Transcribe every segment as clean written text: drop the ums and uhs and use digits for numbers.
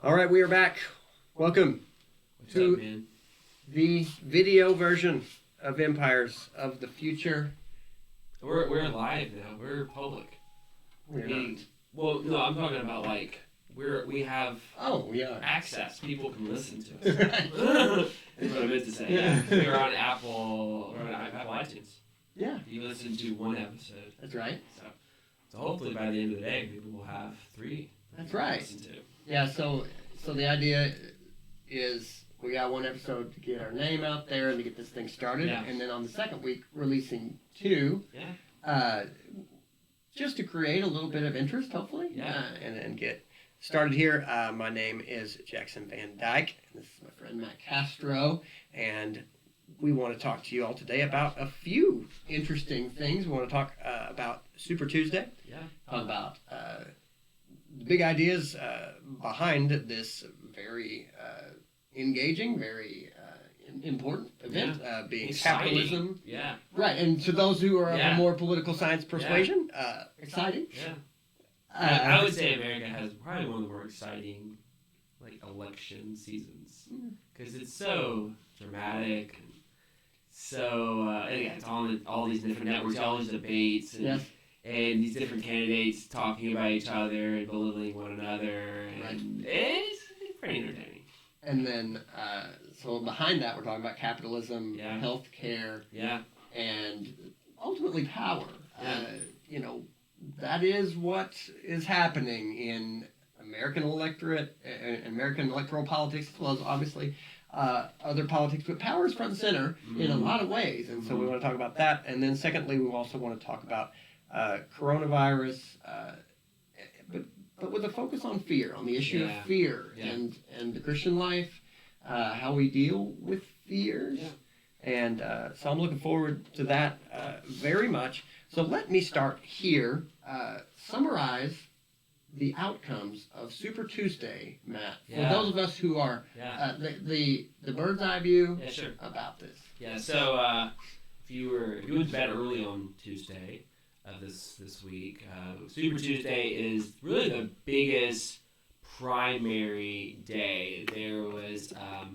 All right, we are back. Welcome What's to up, man? the video version of Empires of the Future. We're live now. We're public. We're not. Well, no, I'm talking about like we have We are. access. People can listen to us. Right. That's what I meant to say. Yeah. We're on Apple iTunes. Yeah, You listen to one episode. that's right. So hopefully by the end of the day, people will have 3. That's right. To listen to. Yeah, so the idea is we got one episode to get our name out there and to get this thing started, Yeah. and then on the second week releasing 2. Yeah. Just to create a little bit of interest, hopefully, Yeah. and get started here. My name is Jackson Van Dyke, and this is my friend Matt Castro, and we want to talk to you all today about a few interesting things. We want to talk about Super Tuesday. Yeah. Talk about the big ideas behind this very engaging, very important event, being Exciting. capitalism. Yeah. Right, and to those who are of Yeah. a more political science persuasion, exciting. Yeah. I would say America has probably one of the more exciting, like, election seasons because it's so dramatic and so it's on all these different networks, all these debates, and, Yes. and these different candidates talking about each other and belittling one another, and it's pretty entertaining. And then, so behind that, we're talking about capitalism, Yeah. healthcare, Yeah. and ultimately power. Yeah. That is what is happening in American electorate, American electoral politics, as well as obviously other politics. But power is front and center in a lot of ways, and so we want to talk about that. And then, secondly, we also want to talk about coronavirus, but with a focus on fear, on the issue of fear and the Christian life, how we deal with fears. Yeah. And so I'm looking forward to that very much. So let me start here. Summarize the outcomes of Super Tuesday, Matt, for those of us who are the bird's eye view about this. Yeah. So if you went to bed early on Tuesday of this week, Super Tuesday is really the biggest primary day. There was I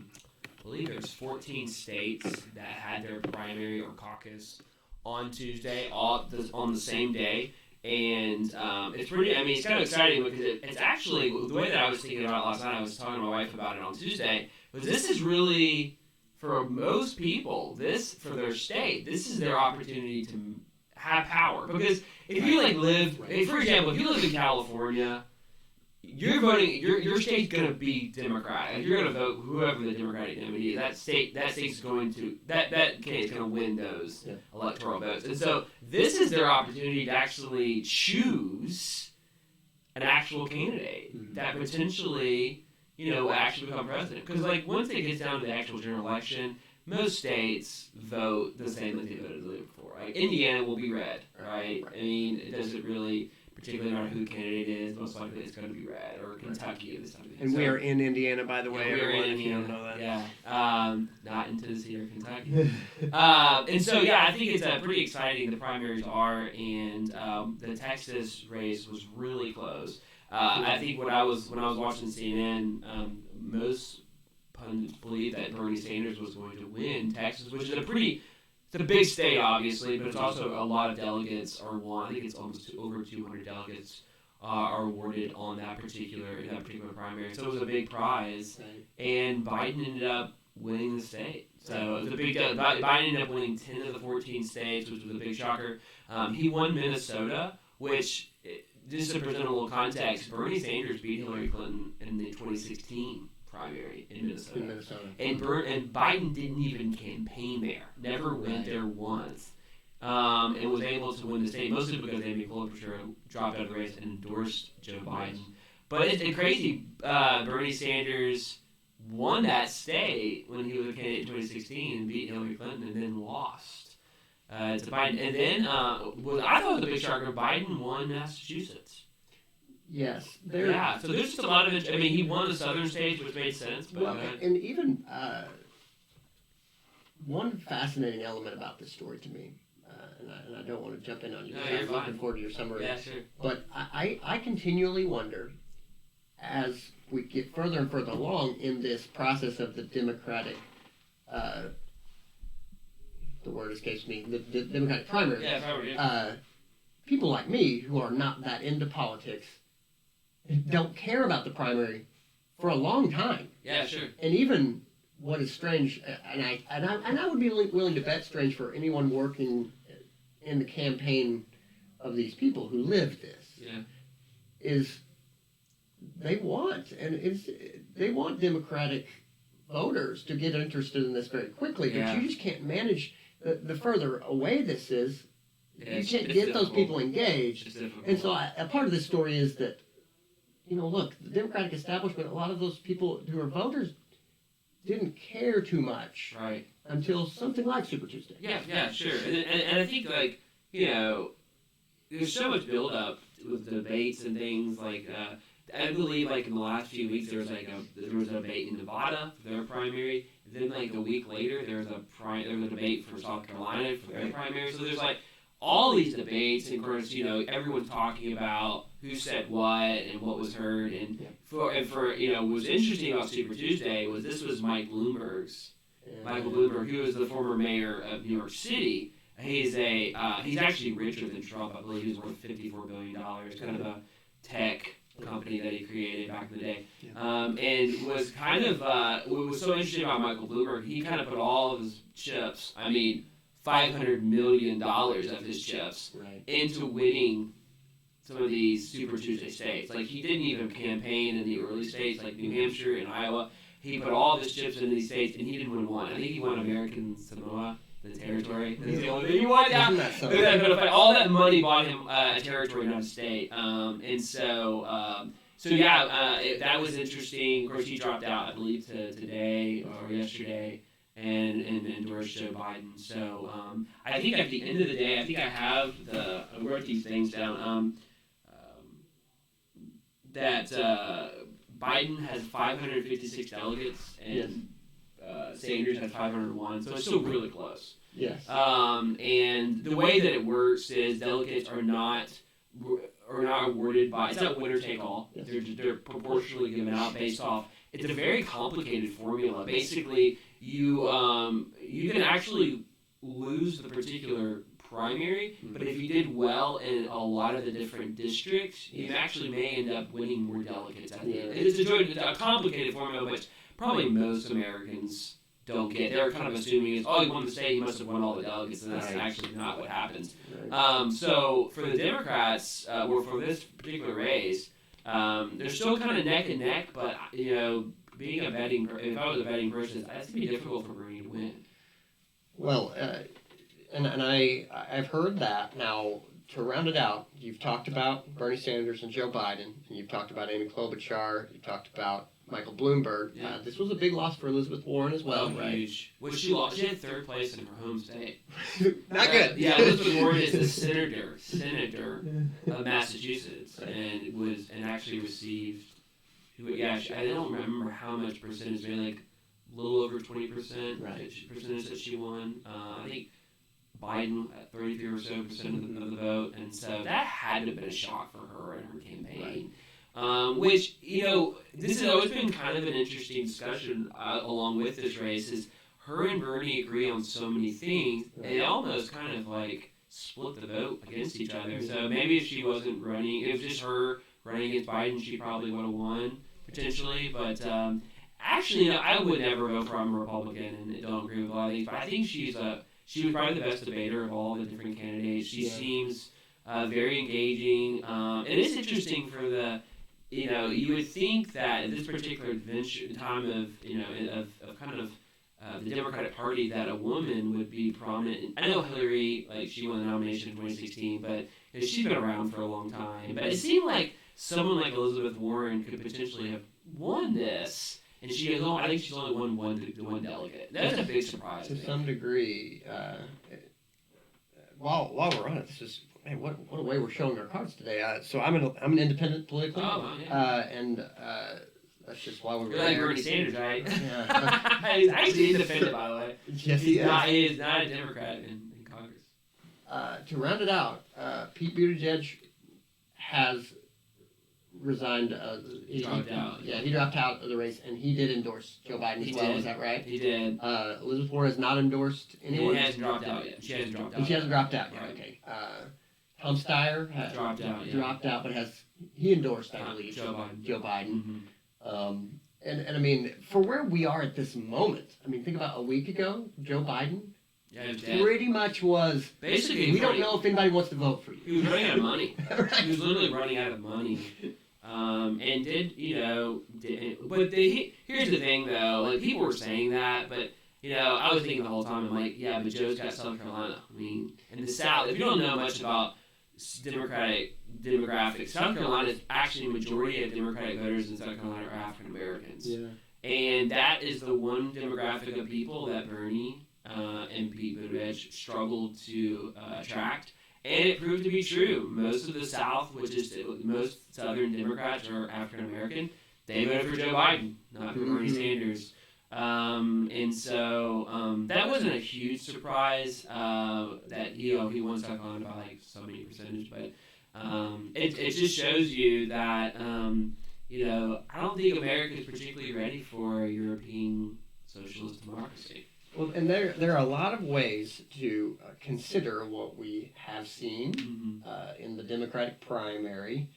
believe there's 14 states that had their primary or caucus on Tuesday, all on the same day. And it's pretty, it's kind of exciting because it's actually, the way that I was thinking about it last night, I was talking to my wife about it on Tuesday, was this is really, for most people, for their state, this is their opportunity to have power. Because if you for example, if you live in California, you're voting. Your state's gonna be Democratic. You're gonna vote whoever the Democratic nominee is. That state's going to that candidate's gonna win those electoral votes. And so this is their opportunity to actually choose an actual candidate that potentially will actually become president. Because once it gets down to the actual general election, most states vote the same as they voted the year before. Like Indiana will be red, right? It doesn't really particularly matter who the candidate is. Most likely it's going to be red, or Kentucky or this type of thing. And we are in Indiana, by the way. We are in If you Indiana. don't know that. Yeah. Not in Tennessee or Kentucky. And so I think it's pretty exciting. The primaries are, and the Texas race was really close. I think when I was watching CNN, most pundits believe that Bernie Sanders was going to win Texas, which is it's a big state, obviously, but it's also a lot of delegates are won. I think it's almost over 200 delegates are awarded on that particular primary. So it was a big prize, and Biden ended up winning the state. So it was a big deal. Biden ended up winning 10 of the 14 states, which was a big shocker. He won Minnesota, which, just to present a little context, Bernie Sanders beat Hillary Clinton in the 2016 primary in Minnesota. And Biden didn't even campaign there. Never went there once. And was able to win the state, mostly because Amy Klobuchar dropped out of the race and endorsed Joe Biden. But it's crazy. Bernie Sanders won that state when he was a candidate in 2016 and beat Hillary Clinton and then lost to Biden. And then, I thought was a big shocker, Biden won Massachusetts. Yes. So there's just a lot of it. He won the southern states, which made sense. But, and even one fascinating element about this story to me, and I don't want to jump in on you. No, I'm looking forward to your summary. Yeah, sure. But I continually wonder, as we get further and further along in this process of the Democratic, the word escapes me, the Democratic primary. Yeah, primary. Yeah. People like me who are not that into politics don't care about the primary for a long time. Yeah, sure. And even what is strange, and I would be willing to bet strange for anyone working in the campaign of these people who live this, is they want Democratic voters to get interested in this very quickly, but you just can't manage the further away this is. You can't get those people engaged. And so a part of this story is that, look, the Democratic establishment, a lot of those people who are voters didn't care too much until something like Super Tuesday. Yeah, sure. And I think, like, there's so much build-up with debates and things. Like, I believe, like, in the last few weeks, there was a debate in Nevada for their primary. And then, like, a week later, there was a debate for South Carolina for their primary. So there's, like, all these debates, and of course, everyone's talking about who said what and what was heard, and for what was interesting about Super Tuesday was this was Michael Bloomberg, who is the former mayor of New York City. He's actually richer than Trump. I believe he's worth $54 billion, kind of a tech company that he created back in the day, and was kind of what was so interesting about Michael Bloomberg. He kind of put all of his chips. I mean, $500 million of his chips into winning some of these Super Tuesday states. Like, he didn't even campaign in the early states, like New Hampshire and Iowa. He put all of his chips into these states, and he didn't win one. I think he won American Samoa, the territory. That's the only thing he won. Yeah, all that money bought him a territory, not a state. That was interesting. Of course, he dropped out, I believe, today or yesterday. And endorsed Joe Biden. So I think at the end of the day, I wrote these things down, that Biden has 556 delegates and Sanders has 501, so it's still really close. Yes. And the way that it works is delegates are not awarded by, it's not winner take all. Yes. They're proportionally given out based off. It's a very complicated formula. Basically, you can actually lose the particular primary, but if you did well in a lot of the different districts, you actually may end up winning more delegates at the end. It's a complicated formula, which probably most Americans don't get. They're kind of assuming he won the state, he must have won all the delegates, and that's actually not what happens. So for the Democrats, or for this particular race, they're still kind of neck and neck, but being if I was a betting person, that's gonna be difficult for Bernie to win. Well, and I've heard that. Now, to round it out, you've talked about Bernie Sanders and Joe Biden, and you've talked about Amy Klobuchar, you've talked about Michael Bloomberg. Yeah. This was a big loss for Elizabeth Warren as well, right? Huge. Which she lost. She had third place in her home state. Not good. Yeah, Elizabeth Warren is the senator of Massachusetts, and actually received. I don't remember how much percentage, maybe like a little over 20% percentage that she won. I think Biden at 33 or so percent of the vote, and so that had to have been a shock for her and her campaign. Which, this has always been kind of an interesting discussion along with this race, is her and Bernie agree on so many things, and they almost kind of like split the vote against each other. So maybe if she wasn't running, if it was just her running against Biden, she probably would have won, potentially. But actually, I would never vote for. I'm a Republican and don't agree with a lot of things, but I think she was probably the best debater of all the different candidates. She seems very engaging. It is interesting for the, you would think that at this particular time of the Democratic Party, that a woman would be prominent. I know Hillary, she won the nomination in 2016, but she's been around for a long time. But it seemed like someone like Elizabeth Warren could potentially have won this. And I think she's only won one delegate. That's a big surprise. To some degree. While we're on it, this is, man, what a way we're showing our cards today. So I'm an independent politically, and that's just why we're. You're like Bernie Sanders, right? Yeah. He's actually independent, by the way. Yes, he is. He is not a Democrat in Congress. To round it out, Pete Buttigieg has resigned. Dropped out. Yeah, he dropped out of the race, and he did endorse Joe Biden as well. Did. Is that right? He did. Elizabeth Warren has not endorsed anyone. He hasn't dropped out yet. She hasn't dropped out. She hasn't dropped out yet. Right. Okay. Tom Steyer has dropped out. Yeah. Dropped out, but he endorsed, I believe, Joe Biden. Joe Biden. Mm-hmm. And I mean, for where we are at this moment, I mean, think about a week ago, Joe Biden pretty much was basically. We don't know if anybody wants to vote for you. He was running out of money. Right. He was literally running out of money. And but here's the thing though, like people were saying that, but I was thinking the whole time, I'm like, yeah, but Joe's got South Carolina. I mean, in the South, if you don't know much about Democratic demographics, South Carolina is actually the majority of Democratic voters in South Carolina are African Americans. Yeah. And that is the one demographic of people that Bernie and Pete Buttigieg struggled to attract. And it proved to be true. Most of the South, which is most Southern Democrats are African American, they voted for Joe Biden, not for Bernie Sanders. And so that wasn't a huge surprise that he won South Carolina by like so many percentage, but it just shows you that I don't think America is particularly ready for a European socialist democracy. Well, and there are a lot of ways to consider what we have seen in the Democratic primary,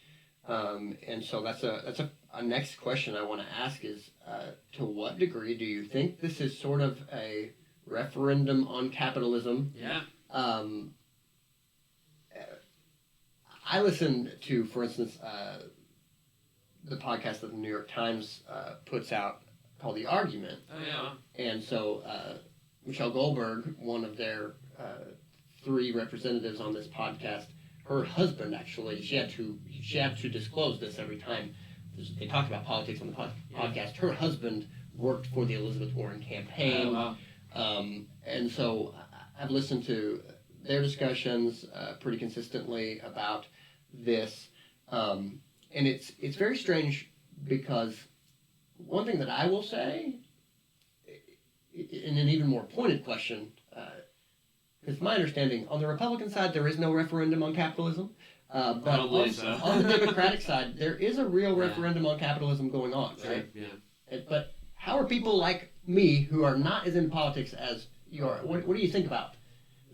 and so that's a next question I want to ask is to what degree do you think this is sort of a referendum on capitalism? Yeah. I listened to, for instance, the podcast that the New York Times puts out called The Argument. Oh, yeah. And so Michelle Goldberg, one of their 3 representatives on this podcast, her husband actually, she had to disclose this every time they talked about politics on the podcast. Her husband worked for the Elizabeth Warren campaign. Oh, wow. And so I've listened to their discussions pretty consistently about this. And it's very strange because one thing that I will say, in an even more pointed question, it's my understanding, on the Republican side, there is no referendum on capitalism. But on the Democratic side, there is a real referendum on capitalism going on, right? Yeah. But how are people like me, who are not as in politics as you are, what do you think about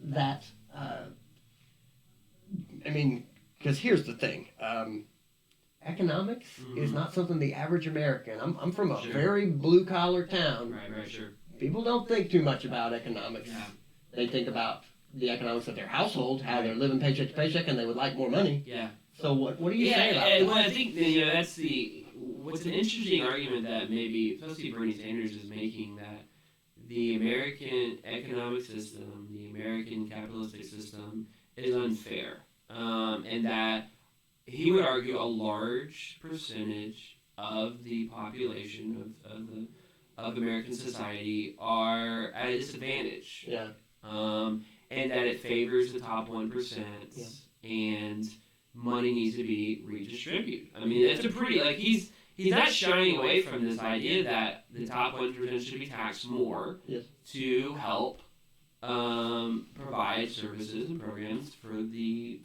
that? I mean, because here's the thing. Economics is not something the average American, I'm from a very blue-collar town. Right, sure. People don't think too much about economics. Yeah. They think about the economics of their household, how they're living paycheck to paycheck, and they would like more money. Yeah. So what do you say about that? Well, I think that's what's an interesting argument that maybe, especially Bernie Sanders is making, that the American economic system, the American capitalistic system, is unfair, and that he would argue a large percentage of the population of American society are at a disadvantage. Yeah. And that it favors the top 1%, and money needs to be redistributed. I mean, it's a pretty, like, he's not shying away from this idea that the top 1% should be taxed more to help provide services and programs for the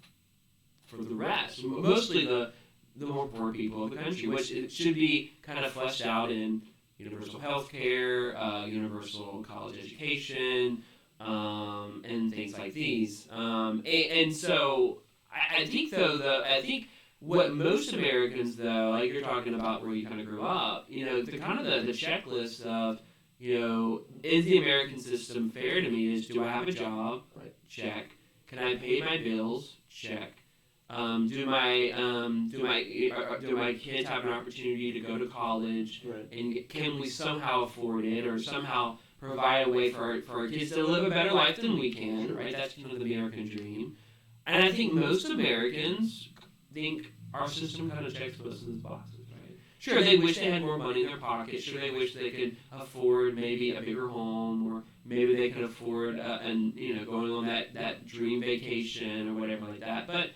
rest, mostly the more poor people of the country, which it should be kind of fleshed out in universal health care, universal college education, and things like these. And so I think, though, I think what most Americans, though, like you're talking about where you kind of grew up, the kind of the checklist of, is the American system fair to me? Is, do I have a job? Right. Check. Can I pay my bills? Check. Do my kids have an opportunity to go to college? Right. And can we somehow afford it, or somehow provide a way for our kids to live a better life than we can? Right. That's kind of the American dream. And I think most Americans think our system kind of checks most of those boxes. Right. Sure, they wish they had more money in their pocket. Sure, they wish they could afford maybe a bigger home, or maybe they could afford going on that dream vacation or whatever like that. But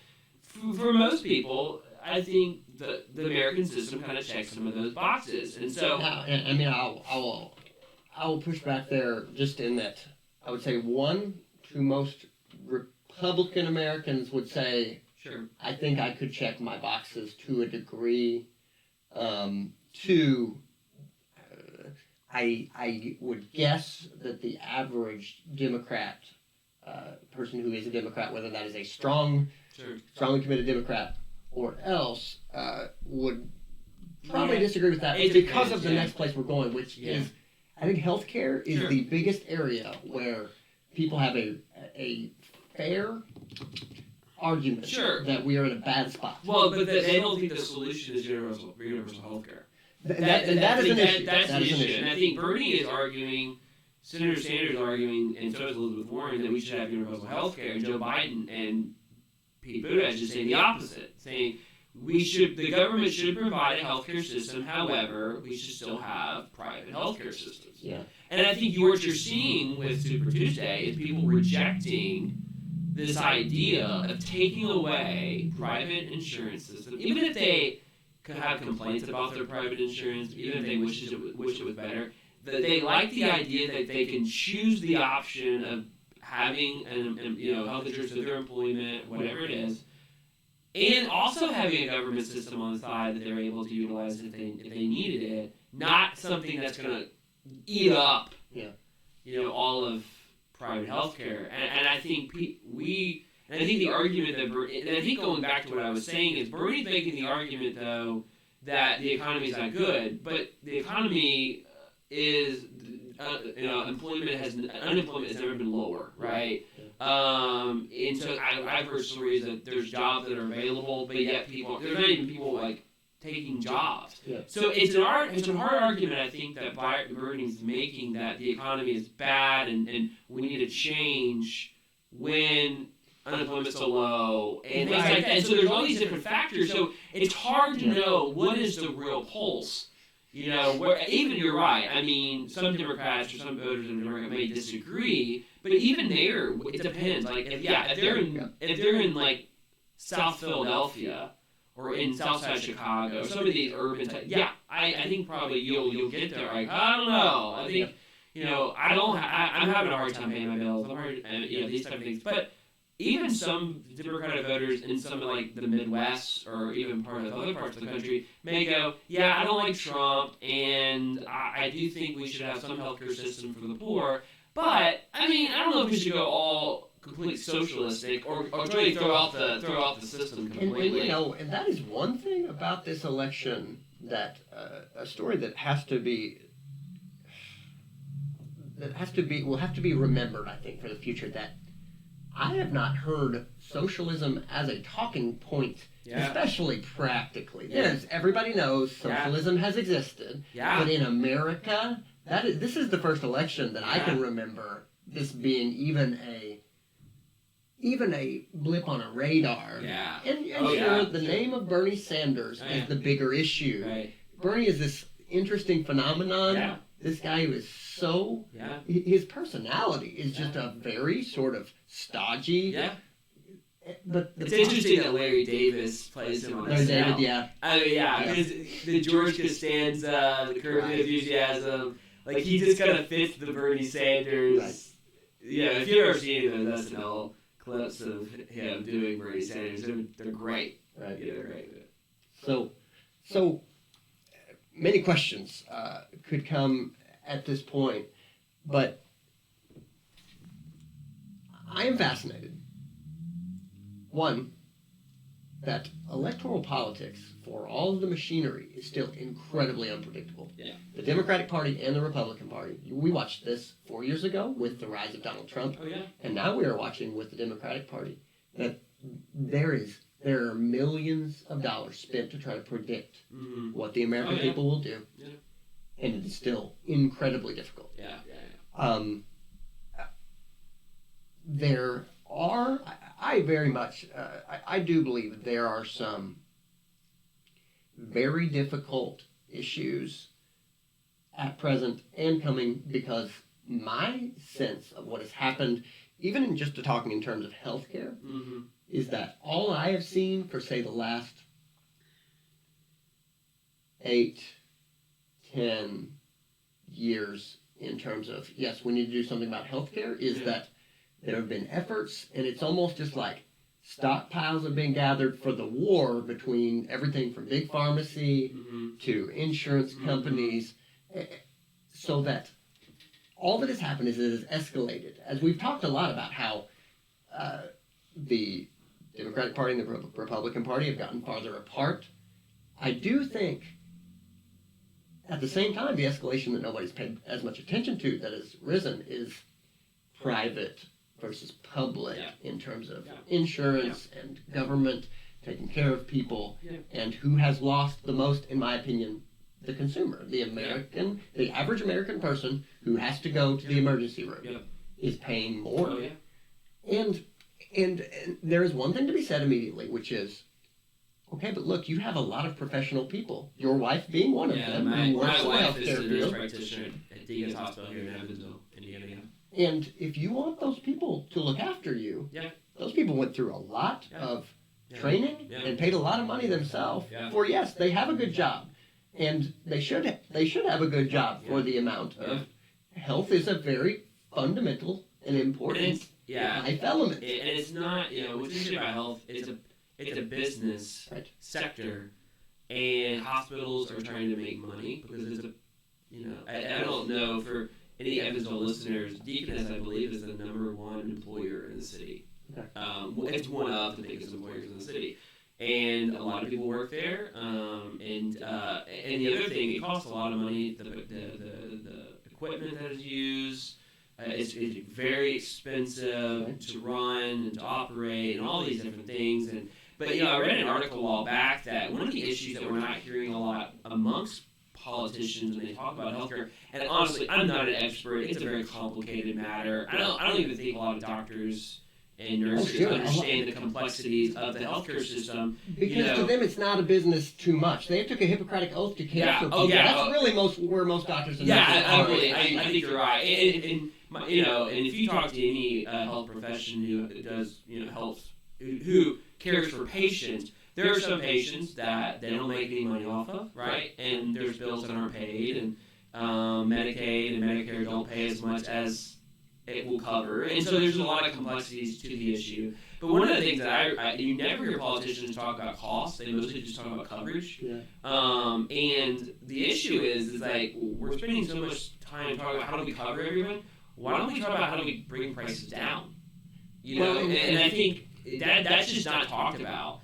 for most people, I think the American system kind of checks some of those boxes, and so. I mean, I will push back there just in that I would say 1 to most Republican Americans would say Sure. I think I could check my boxes to a degree. I would guess that the average Democrat, person who is a Democrat, whether that is a strongly committed Democrat or else, would probably disagree with that because of the next place we're going, which is, I think healthcare is the biggest area where people have a fair argument that we are in a bad spot. Well, but they don't think the solution is universal health care. That is an issue. That's an issue. And I think Bernie is arguing, Senator Sanders is arguing, and so is Elizabeth Warren, that we should have universal health care. And Joe Biden and Pete Buttigieg is saying the opposite, saying the government should provide a healthcare system. However, we should still have private healthcare systems. Yeah. And I think what you're seeing with Super Tuesday is people rejecting this idea of taking away private insurance systems, even if they could have complaints about their private insurance, even if they wish it was better, that they like the idea that they can choose the option of having health insurance with their employment, whatever it is, and also having a government system on the side that they're able to utilize if they needed it, not something that's going to eat up, all of private healthcare. And I think I think the argument and I think going back to what I was saying is Bernie's making the argument though that the economy is not good, but the economy is unemployment has never been lower, right? And so I've heard stories that there's jobs that are available, but yet there's not even people like taking jobs. Yeah. So it's a hard argument, I think, that Bernie's making, that the economy is bad and we need to change when unemployment's so low and things like that. And so there's all these different factors. So it's hard to know what is the real pulse. Where even you're right. I mean, some Democrats or some voters in America may disagree, but even there, it depends. Like, if they're in like South Philadelphia or in Southside Chicago, some of these urban type, I think probably you'll get there. Like, I don't know. I think I'm having a hard time paying my bills. These type of things, but. Even some Democratic voters in some of like the Midwest or even part of other parts of the country may go, I don't like Trump, and I do think we should have some healthcare system for the poor. But I mean, I don't know if we should go all completely socialistic or try to throw out the system completely. And that is one thing about this election that a story that will have to be remembered, I think, for the future, that I have not heard socialism as a talking point, especially practically. Everybody knows socialism has existed, but in America, this is the first election that I can remember this being even a blip on a radar. Yeah. And the name of Bernie Sanders is the bigger issue. Right. Bernie is this interesting phenomenon. Yeah. This guy who is so... Yeah. His personality is just a very sort of stodgy... Yeah. But it's interesting that Larry Davis plays him on SNL. David, yeah. I mean, because the George Costanza, the Curb Your Enthusiasm, like he just kind of fits the Bernie Sanders... Right. Yeah, if you've ever seen any of those SNL clips of him doing Bernie Sanders, they're great. Right. Yeah, they're great. So many questions could come at this point, but I am fascinated. One, that electoral politics, for all of the machinery, is still incredibly unpredictable. Yeah. The Democratic Party and the Republican Party, we watched this 4 years ago with the rise of Donald Trump, and now we are watching with the Democratic Party that there are millions of dollars spent to try to predict what the American people will do, and it is still incredibly difficult. There are, I very much, I do believe that there are some very difficult issues at present and coming, because my sense of what has happened, even in just talking in terms of healthcare, is that all I have seen for, say, the last 8, 10 years in terms of, yes, we need to do something about healthcare, is that there have been efforts, and it's almost just like stockpiles have been gathered for the war between everything from big pharmacy to insurance companies, so that all that has happened is it has escalated. As we've talked a lot about how the Democratic Party and the Republican Party have gotten farther apart, I do think at the same time the escalation that nobody's paid as much attention to that has risen is private versus public in terms of insurance and government taking care of people, and who has lost the most, in my opinion, the consumer, the average American person who has to go to the emergency room is paying more. And there is one thing to be said immediately, which is, okay, but look, you have a lot of professional people. Your wife being one of them. My wife is a nurse practitioner at Dyke Hospital here in Evansville, Indiana. And if you want those people to look after you, those people went through a lot of training and paid a lot of money themselves for, yes, they have a good job. And they should have a good job for the amount of health is a very fundamental and important life element. And it's not, what's interesting about health is it's a business sector, and hospitals are trying to make money because it's I don't know, for any Evansville listeners, Deaconess, I believe, is the #1 employer in the city. It's one of the biggest employers in the city. And a lot of people work there. And the other thing, it costs a lot of money. The equipment that is used, it's very expensive to run and to operate and all these different things. But I read an article a while back that one of the issues that we're not hearing a lot amongst politicians when they talk about healthcare, and honestly, I'm not an expert. It's a very complicated matter. I don't even think a lot of doctors and nurses understand the complexities of the healthcare system. Because to them, it's not a business too much. They took a Hippocratic oath to Castro. That's really where most doctors and nurses are. I think you're right. And if you talk to any health profession who does, health, who cares for patients, there are some patients that they don't make any money off of, right? And there's bills that aren't paid, and Medicaid and Medicare don't pay as much as it will cover, and so there's a lot of complexities to the issue. But one of the things that you never hear politicians talk about costs; they mostly just talk about coverage. And the issue is like we're spending so much time talking about how do we cover everyone. Why don't we talk about how do we bring prices down? And I think that's just not talked about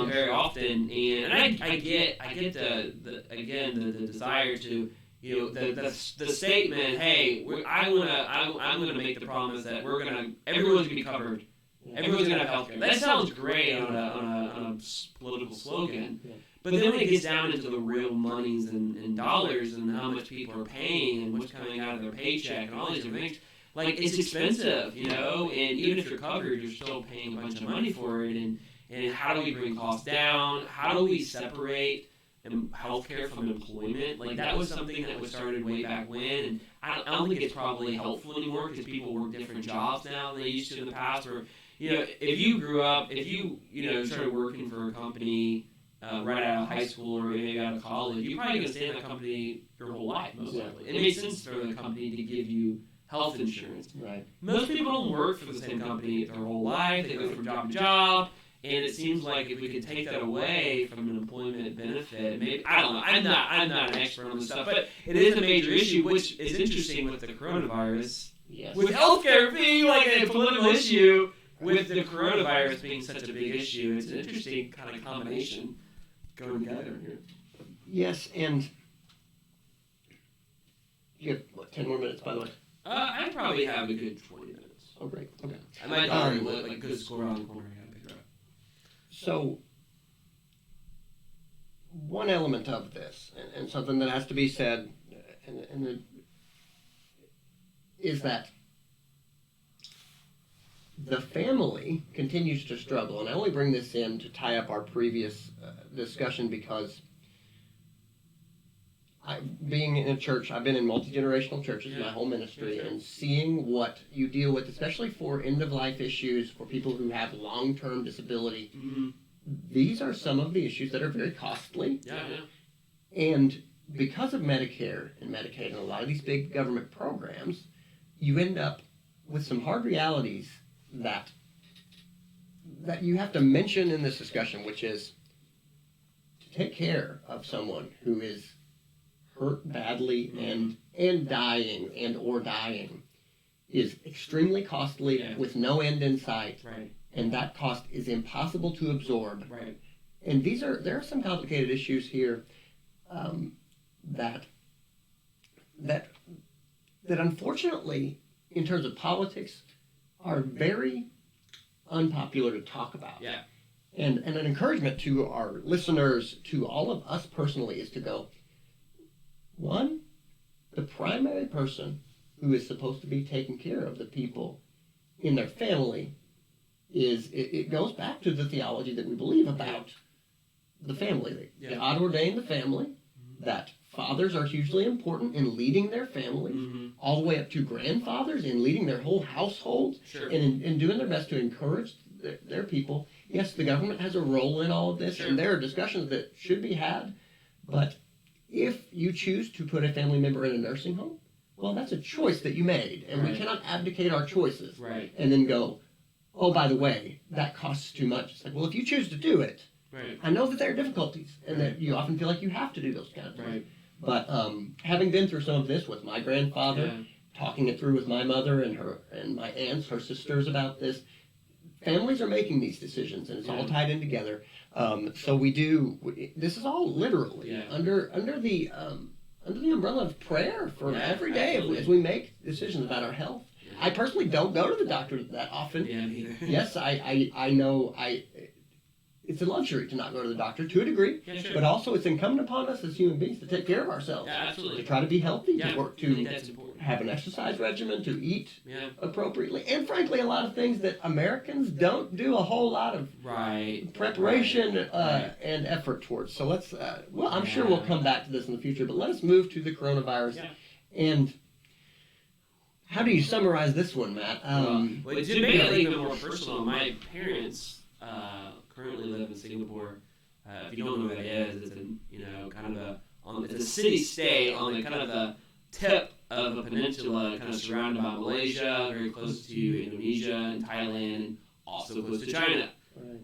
very often. And I get the desire to. The statement, hey, I'm gonna make the promise that everyone's gonna be covered, everyone's gonna have healthcare. That sounds great on a political slogan, but then when it gets down into the real monies and dollars and how much people are paying and what's coming out of their paycheck and all these different things, like it's expensive, and even if you're covered, you're still paying a bunch of money for it. And how do we bring costs down? How do we separate healthcare from employment? Like that was something that was started way back when, and I don't think it's probably helpful anymore because people work different jobs now than they used to in the past. Or if you grew up, if you started working for a company right out of high school or maybe out of college, you're probably going to stay in that company your whole life most likely. It makes sense for the company to give you health insurance. Right. Most people don't work for the same company their whole life. They go from job to job. And it seems like if we could take that away from an employment benefit, maybe, I don't know, I'm not an expert on this stuff, but it is a major issue, which is interesting with the coronavirus. Yes. With healthcare being like a political issue, with the coronavirus being such a big issue, it's an interesting kind of combination going together here. Yes, and you have 10 more minutes, by the way? I probably have a good 20 minutes. Oh, great. Okay. My daughter would good score on the corner. So, one element of this, and something that has to be said, is that the family continues to struggle. And I only bring this in to tie up our previous discussion because being in a church, I've been in multi-generational churches my whole ministry, and seeing what you deal with, especially for end-of-life issues, for people who have long-term disability, these are some of the issues that are very costly. And because of Medicare and Medicaid and a lot of these big government programs, you end up with some hard realities that that you have to mention in this discussion, which is to take care of someone who is hurt badly and dying or dying is extremely costly with no end in sight. Right. And that cost is impossible to absorb. Right. And there are some complicated issues here that unfortunately, in terms of politics, are very unpopular to talk about. Yeah. And an encouragement to our listeners, to all of us personally, is to go, one, the primary person who is supposed to be taking care of the people in their family it goes back to the theology that we believe about the family. God ordained the family, that fathers are hugely important in leading their families, all the way up to grandfathers in leading their whole household, and in doing their best to encourage their people. Yes, the government has a role in all of this, and there are discussions that should be had, but if you choose to put a family member in a nursing home, well, that's a choice that you made, and we cannot abdicate our choices and then go, oh, by the way, that costs too much. It's like, well, if you choose to do it, I know that there are difficulties, and that you often feel like you have to do those kind of things. But having been through some of this with my grandfather, talking it through with my mother and my aunts, her sisters about this, families are making these decisions, and it's all tied in together. So this is all literally under the umbrella of prayer for every day as we make decisions about our health. I personally don't go to the doctor that often. Yeah, me either. Yes, I know it's a luxury to not go to the doctor to a degree, but also it's incumbent upon us as human beings to take care of ourselves. Yeah, absolutely. To try to be healthy, to work, to that's important. have an exercise regimen, to eat appropriately, and frankly, a lot of things that Americans don't do a whole lot of preparation and effort towards. So let's, I'm sure we'll come back to this in the future, but let us move to the coronavirus. And how do you summarize this one, Matt? Well, to make it even more personal, my parents currently live in Singapore. If you don't know what that is, it's it's a city-state on the kind of the tip of a peninsula, kind of surrounded by Malaysia, very close to Indonesia and Thailand, and also close to China.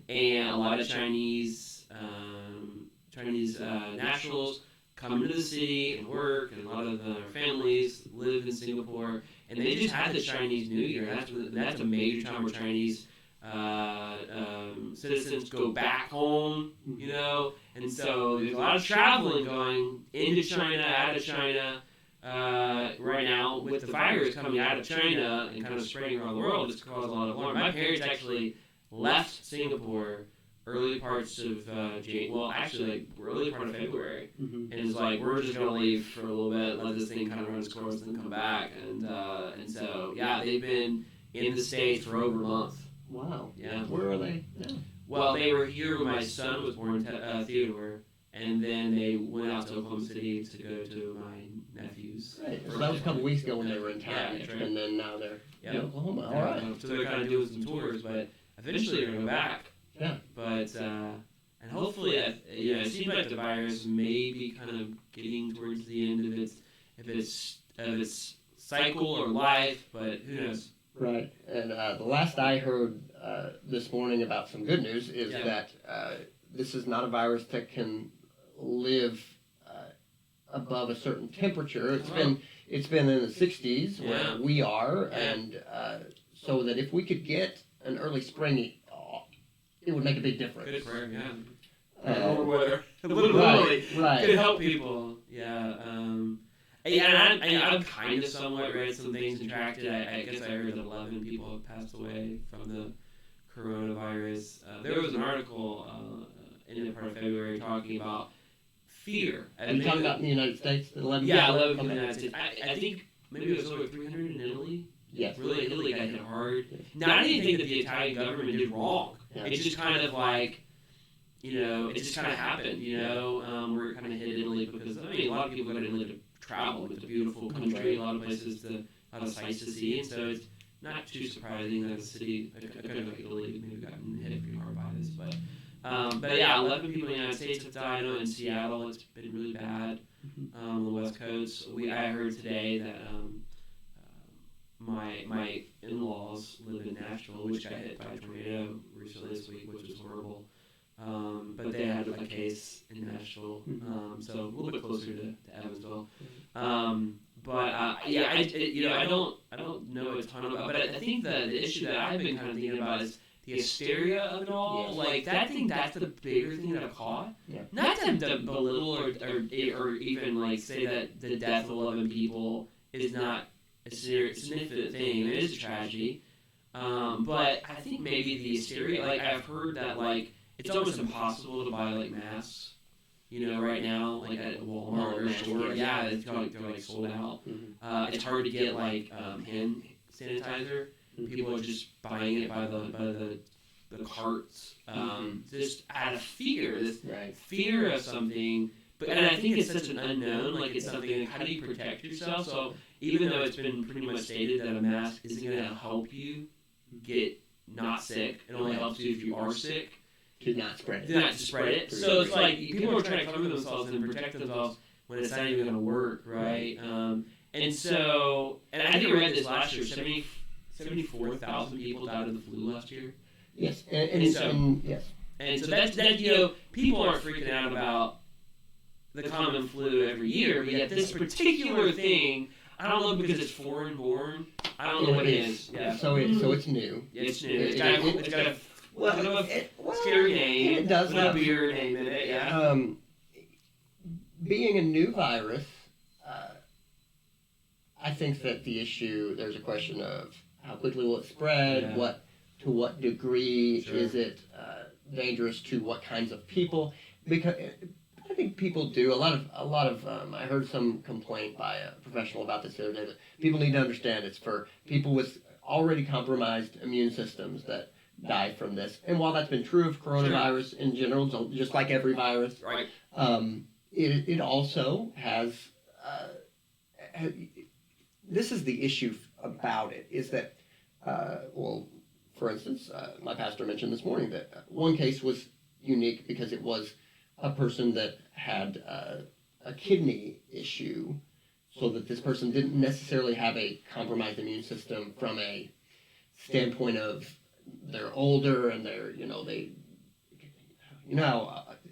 And a lot of Chinese nationals come into the city and work, and a lot of their families live in Singapore. And they just had the Chinese New Year. That's a major time where Chinese citizens go back home, and so there's a lot of traveling going into China, out of China. Right now, with the virus coming out of China and kind of spreading around the world, it's caused a lot of alarm. My parents actually left Singapore early parts of early part of February, and it's like, we're just gonna leave for a little bit, let this thing kind of run its course, and then come back. And so they've been in the States for over a month. Wow. Yeah. Where are they now? Well, they were here when my son was born, Theodore, and then they went out to Oklahoma City to go to my nephew's. Right. So that was a couple weeks ago when they were in town, and then now they're in Oklahoma. All right. So they're kind of doing some tours, but eventually they're going to go back. Yeah. But and hopefully, it seems like the virus may be kind of getting towards the end of its cycle or life, but who knows? Right. And the last I heard this morning about some good news is that this is not a virus that can live above a certain temperature. It's been in the 60s where we are, and so that if we could get an early spring, it would make a big difference. Good prayer, or weather. Literally, could help people. Yeah. I've kind of somewhat read some things and tracked it. I guess I heard that 11 people have passed away from the coronavirus. There was an article in the part of February talking about fear. Are you talking about in the United States? 11 yeah, 11 in the United States. I think maybe it was over 300 in Italy. Yes. Really, Italy got hit hard. Now, I didn't think that the Italian government did wrong. Yeah. It's just kind of like, it just kind of happened, we're kind of hit Italy because, a lot of people go to Italy to travel. It's a beautiful country, a lot of places, a lot of sights to see, and so it's not too surprising that a city, a country like Italy, maybe gotten hit pretty hard by this. But 11 people in the United States have died. I know in Seattle it's been really bad on the West Coast. I heard today that my in-laws live in Nashville, which got hit by a tornado recently this week, which was horrible. But they had a case in Nashville, so a little bit closer to Evansville. I don't know a ton about, but I think the issue that I've been kind of thinking about is the hysteria of it all. Yes. Like that thing, that's the bigger thing that I've caught. Yeah. Not to belittle or even like say that the death of 11 people is not a significant thing. It is a tragedy. But I think maybe the hysteria, like I've heard that like it's almost impossible to buy like masks, right now, like at Walmart or store. Yeah, they're like sold out. It's hard to get like hand sanitizer. People are just buying it by the carts, just out of fear. This fear of something. And I think it's such an unknown. Like it's something. Like, how do you protect yourself? So even though it's been pretty much stated that a mask isn't going to help you get not sick, it only helps you if you are sick. To not spread it. Not to spread it. So it's like people are trying to cover themselves and protect themselves when it's not even going to work, right? And I think I read this last year. 74,000 people died of the flu last year. Yes, And so that's people aren't freaking out about the common flu every year, but yet this particular thing, I don't know because it's foreign born. I don't know what it is. Yeah. So it's new. It's new. It's got a scary name. It does with a beer name in it. Yeah. Being a new virus, I think that the issue, there's a question of how quickly will it spread? Yeah. To what degree Sure. is it dangerous to what kinds of people? Because I think people do a lot of. I heard some complaint by a professional about this the other day that people need to understand it's for people with already compromised immune systems that die from this. And while that's been true of coronavirus in general, just like every virus, Right. It also has. This is the issue about it, is that, for instance, my pastor mentioned this morning that one case was unique because it was a person that had a kidney issue, so that this person didn't necessarily have a compromised immune system from a standpoint of they're older and they're,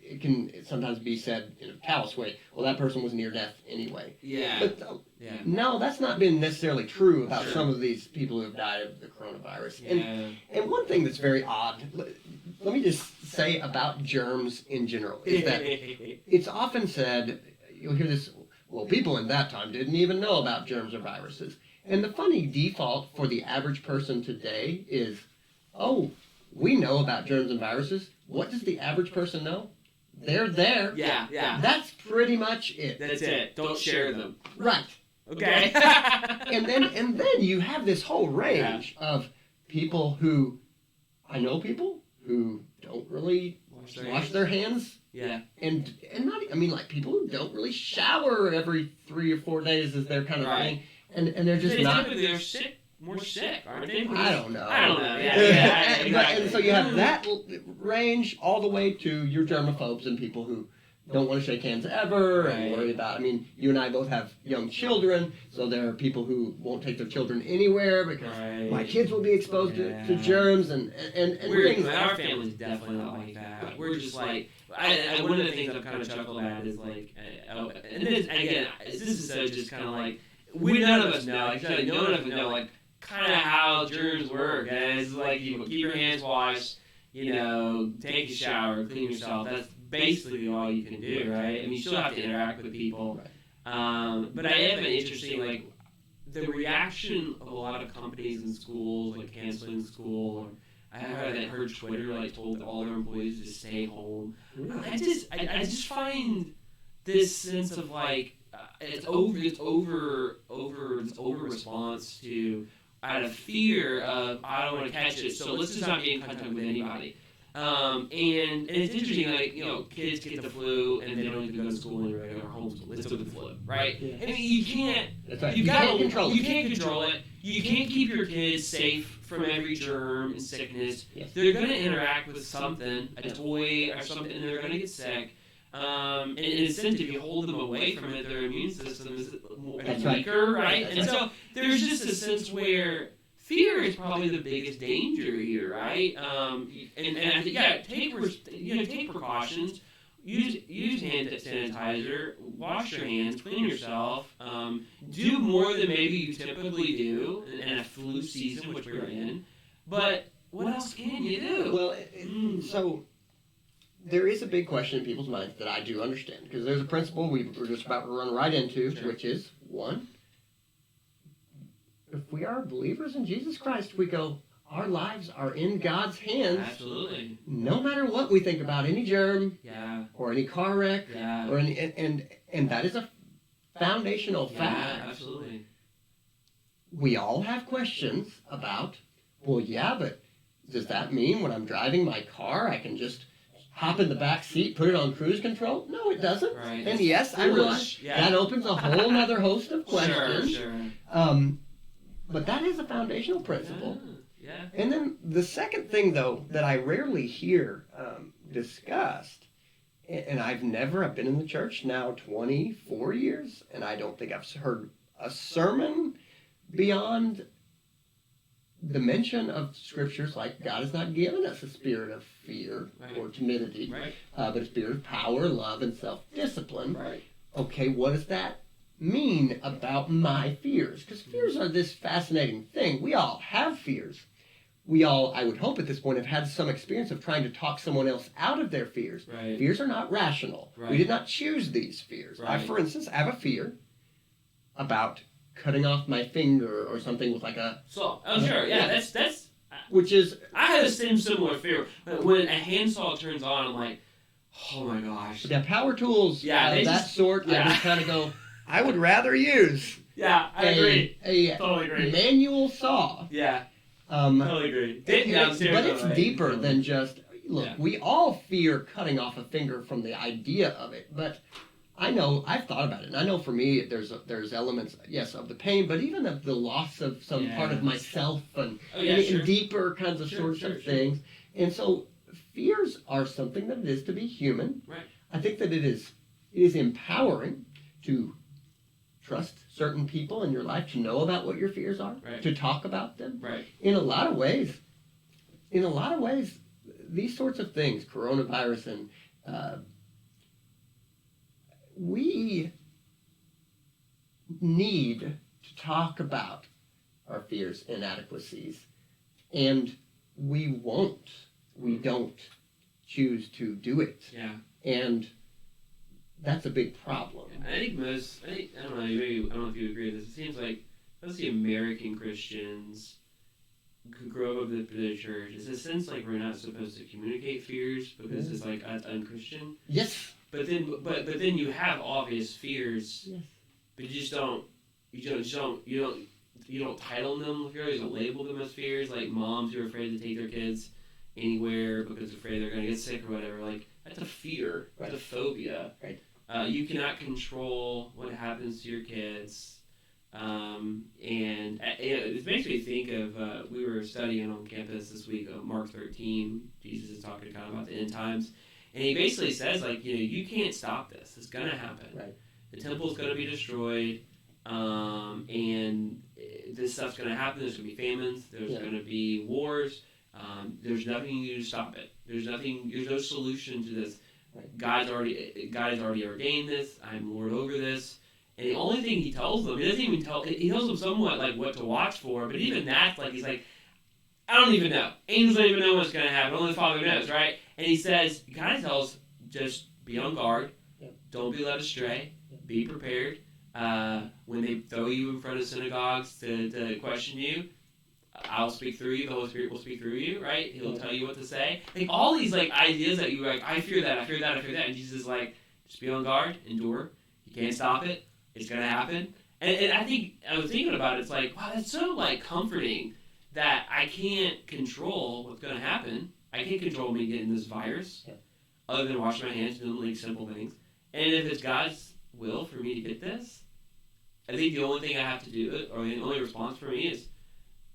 it can sometimes be said in a callous way, well, that person was near death anyway. Yeah. But no, that's not been necessarily true about some of these people who have died of the coronavirus. Yeah. And one thing that's very odd, let me just say about germs in general, is that it's often said, you'll hear this, well, people in that time didn't even know about germs or viruses. And the funny default for the average person today is, oh, we know about germs and viruses. What does the average person know? They're there. Yeah. That's pretty much it. That's it. Don't share them. Right. Okay. and then you have this whole range of people who, I know people who don't really wash their hands. Yeah. And not, I mean, like people who don't really shower every 3 or 4 days is their kind of thing. And they're just not. They're sick. More sick, aren't they? I don't know. Yeah, exactly. And so you have that range all the way to your germaphobes and people who don't want to shake hands ever and worry about. I mean, you and I both have young children, so there are people who won't take their children anywhere because my kids will be exposed to germs and things. Our family's definitely not like that. We're just like, one of the things I've kind of chuckled at is like, and this again, this is so just kind of like, none of us know. Actually, none of us know like kind of how germs work. And it's like you keep your hands washed, take a shower, clean yourself. That's basically all you can do, right? I mean, you still have to interact with people. But I have an interesting, like, the reaction of a lot of companies and schools, like canceling school. Or I heard Twitter, like, told all their employees to stay home. I just find this sense of, like, it's over response to, out of fear of, I don't want to catch it, so let's just not be in contact with anybody. And it's interesting, like, kids get the flu and they don't even go to school in regular homeschool. It's with the flu, right? Yeah. I mean, you can't. That's right. You can't control it. You can't keep your kids safe from every germ and sickness. Yes. They're going to interact with something, a toy or something, and they're going to get sick. And in a sense, if you hold them away from it, their immune system is That's weaker, right? That's And so there's just a sense where fear is probably the biggest danger here, right? And I think, take precautions. Use hand sanitizer, wash your hands, clean yourself, do more than maybe you typically do in a flu season, which we're in. But what else can you do? Well, so there is a big question in people's minds that I do understand, because there's a principle we're just about to run right into, Sure. which is, one, if we are believers in Jesus Christ, we go, our lives are in God's hands. Absolutely. No matter what we think about any germ, Yeah. or any car wreck, Yeah. or any, and that is a foundational fact. Yeah, absolutely. We all have questions about, well, yeah, but does that mean when I'm driving my car, I can just hop in the back seat, put it on cruise control? No, it doesn't. Right. And yes, I realize that opens a whole other host of questions. Sure. But that is a foundational principle. Yeah. And then the second thing, though, that I rarely hear discussed, and I've been in the church now 24 years, and I don't think I've heard a sermon beyond the mention of scriptures like God has not given us a spirit of fear or timidity, but a spirit of power, love, and self-discipline. Right. Okay, what does that mean about my fears? Because fears are this fascinating thing. We all have fears. We all, I would hope at this point, have had some experience of trying to talk someone else out of their fears. Right. Fears are not rational. Right. We did not choose these fears. Right. I, for instance, have a fear about cutting off my finger or something with like a... So, sure, yeah, that's... Which is... I had the same similar fear. When a handsaw turns on, I'm like, oh my gosh. Yeah, power tools, Yeah, that sort, I just kind of go, I would rather use... Yeah, I agree. Totally agree. Manual saw. Yeah, totally agree. But it's deeper than just... Look, Yeah. we all fear cutting off a finger from the idea of it, but I know, I've thought about it, and I know for me there's elements, yes, of the pain, but even of the loss of some part of myself and, and deeper kinds of sorts of things. And so fears are something that it is to be human. Right. I think that it is empowering to trust certain people in your life, to know about what your fears are, to talk about them. Right. In a lot of ways, these sorts of things, coronavirus and we need to talk about our fears, inadequacies, and we don't choose to do it. Yeah. And that's a big problem. I don't know, maybe, I don't know if you agree with this. It seems like most of the American Christians who grow up in the church, it's a sense like we're not supposed to communicate fears because it's like that's unchristian. Yes. But then you have obvious fears, but you don't title them fears, you don't label them as fears. Like moms who are afraid to take their kids anywhere because they're afraid they're going to get sick or whatever. Like that's a fear, that's a phobia. Right. You cannot control what happens to your kids, and it makes me think of we were studying on campus this week Mark 13. Jesus is talking kind of about the end times. And he basically says, like, you can't stop this. It's going to happen. Right. The temple's going to be destroyed, and this stuff's going to happen. There's going to be famines. There's going to be wars. There's nothing you can do to stop it. There's no solution to this. Right. God has already ordained this. I'm Lord over this. And the only thing he tells them, he tells them somewhat like what to watch for, but even that's like, he's like, I don't even know. Angels don't even know what's going to happen. Only the Father knows, right? And he kind of tells, just be on guard. Don't be led astray. Be prepared. When they throw you in front of synagogues to question you, I'll speak through you. The Holy Spirit will speak through you, right? He'll tell you what to say. Like all these like ideas that you're like, I fear that. And Jesus is like, just be on guard, endure. You can't stop it. It's going to happen. And I think, I was thinking about it, it's like, wow, that's so like comforting that I can't control what's going to happen. I can't control me getting this virus, other than washing my hands and doing like simple things. And if it's God's will for me to get this, I think the only thing I have to do, or the only response for me, is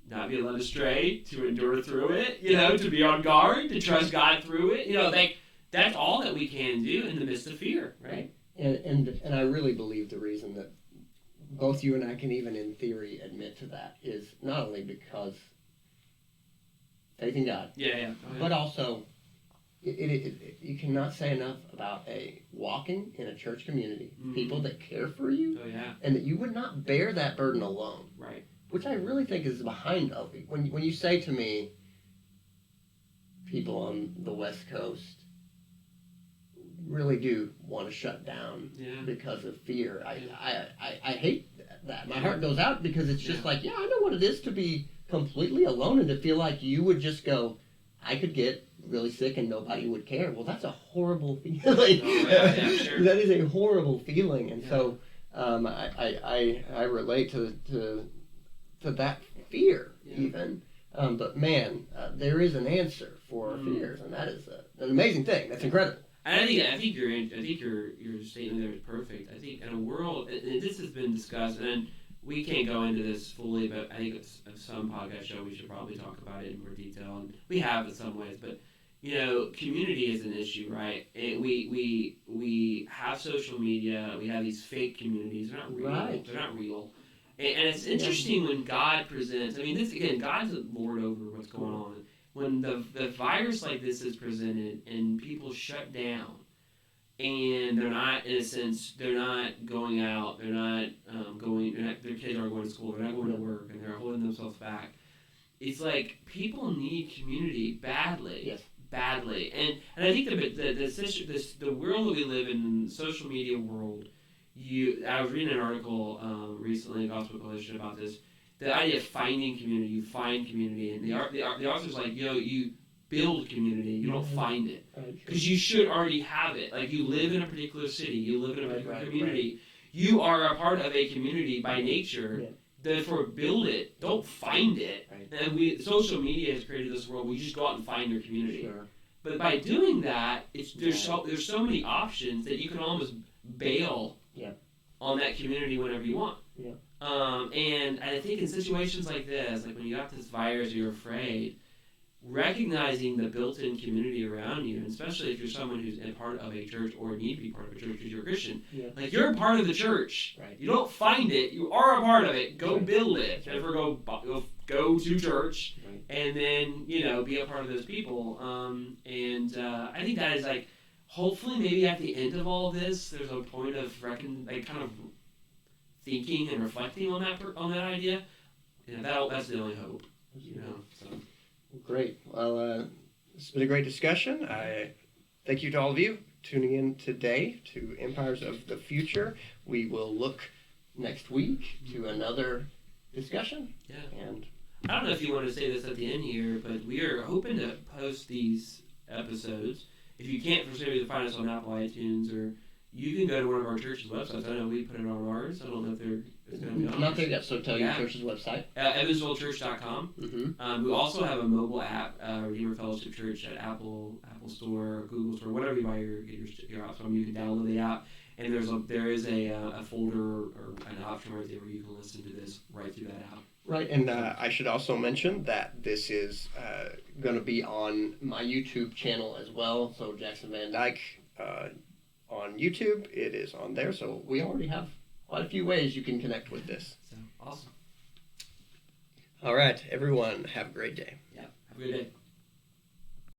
not be led astray, to endure through it, to be on guard, to trust God through it. Like that's all that we can do in the midst of fear, right? And I really believe the reason that both you and I can even in theory admit to that is not only because faith in God, but also you cannot say enough about walking in a church community, people that care for you, and that you would not bear that burden alone. Right. Which I really think is behind when you say to me, people on the West Coast really do want to shut down because of fear. I hate that. My heart goes out because it's just like, I know what it is to be completely alone and to feel like you would just go, I could get really sick and nobody would care. Well, that's a horrible feeling. Sure. That is a horrible feeling, and so I relate to that fear even. But man, there is an answer for our fears, and that is an amazing thing. That's incredible. And I think your statement there is perfect. I think in a world, and this has been discussed, and we can't go into this fully, but I think it's some podcast show we should probably talk about it in more detail, and we have in some ways. But community is an issue, right? And we have social media, we have these fake communities. They're not real. Right. They're not real. And it's interesting when God presents. I mean, this again, God's the Lord over what's going on. When the virus like this is presented and people shut down, and they're not, in a sense, they're not going out, they're not their kids aren't going to school, they're not going to work, and they're holding themselves back. It's like people need community badly. Yes. Badly. And I think the world that we live in, the social media world, I was reading an article recently in Gospel Coalition about this. The idea of finding community, you find community, and the author's like, you build community, you don't find it, because you should already have it. Like, you live in a particular city, you live in a particular community, you are a part of a community by nature. Therefore, build it. Don't find it. And social media has created this world where you just go out and find your community. Sure. But by doing that, there's so many options that you can almost bail on that community whenever you want. Yeah. And I think in situations like this, like when you got this virus, you're afraid, recognizing the built-in community around you, and especially if you're someone who's a part of a church or need to be part of a church because you're a Christian, like you're a part of the church. Right. You don't find it, you are a part of it. Go build it. Never go to church, and then be a part of those people. I think that is like, hopefully maybe at the end of all of this, there's a point of kind of thinking and reflecting on that idea. That's the only hope. So. Great. Well, it's been a great discussion. I thank you to all of you tuning in today to Empires of the Future. We will look next week to another discussion. Yeah. And I don't know if you want to say this at the end here, but we are hoping to post these episodes. If you can't, for some reason, find us on Apple iTunes, or you can go to one of our church's websites. I know we put it on ours. I don't know if it's going to be on Not there yet, so tell your church's website. EvansvilleChurch.com. Mm-hmm. We also have a mobile app, Redeemer Fellowship Church, at Apple Store, or Google Store, whatever you buy your apps from. You can download the app, and there is a folder or an option right there where you can listen to this right through that app. Right, and I should also mention that this is going to be on my YouTube channel as well. So Jackson Van Dyke on YouTube, it is on there. So we already have quite a few ways you can connect with this. So awesome. All right, everyone, have a great day. Yeah, have a good day.